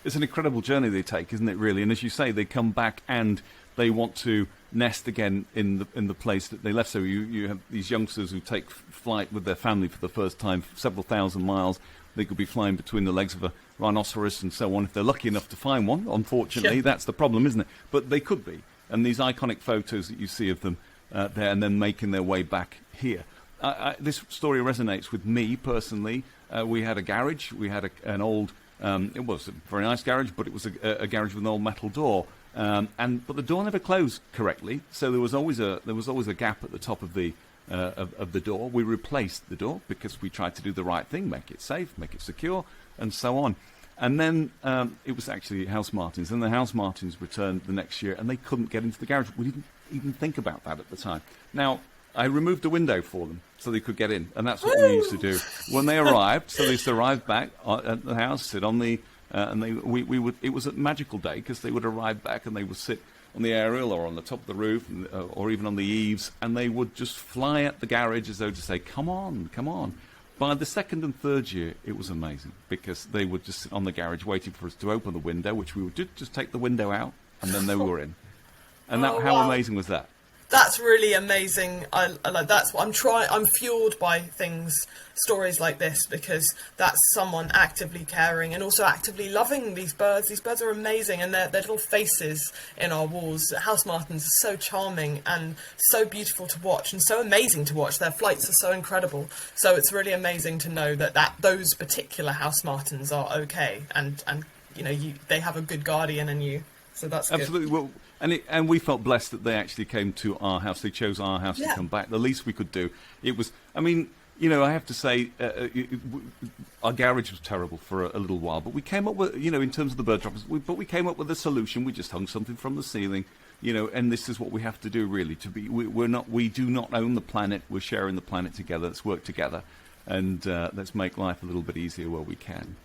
It's an incredible journey they take, isn't it, really? And as you say, they come back and they want to nest again in the place that they left. So you have these youngsters who take flight with their family for the first time, several thousand miles. They could be flying between the legs of a rhinoceros and so on, if they're lucky enough to find one. Unfortunately, that's the problem, isn't it? But they could be. And these iconic photos that you see of them there and then making their way back here. This story resonates with me personally. We had a garage. We had an old... it was a very nice garage, but it was a garage with an old metal door, but the door never closed correctly. So there was always a gap at the top of the door. We replaced the door because we tried to do the right thing, make it safe, make it secure, and so on. And then it was actually House Martins, and the House Martins returned the next year, and they couldn't get into the garage. We didn't even think about that at the time. Now, I removed a window for them so they could get in, and that's what we used to do when they arrived. So they used to arrive back at the house, sit on the, we would. It was a magical day because they would arrive back and they would sit on the aerial or on the top of the roof, or even on the eaves, and they would just fly at the garage as though to say, "Come on, come on." By the second and third year, it was amazing because they would just sit on the garage waiting for us to open the window, which we would just take the window out, and then they were in. And how amazing was that? That's really amazing. I like that's what I'm trying. I'm fueled by stories like this, because that's someone actively caring and also actively loving these birds. These birds are amazing, and their little faces in our walls. House martins are so charming and so beautiful to watch and so amazing to watch. Their flights are so incredible. So it's really amazing to know that those particular house martins are okay, and they have a good guardian in you. So that's absolutely good. Well. And we felt blessed that they actually came to our house. They chose our house to come back. The least we could do. It was, I have to say, our garage was terrible for a little while. But we came up with, in terms of the bird droppers, we came up with a solution. We just hung something from the ceiling, and this is what we have to do, really. We do not own the planet. We're sharing the planet together. Let's work together. And let's make life a little bit easier where we can.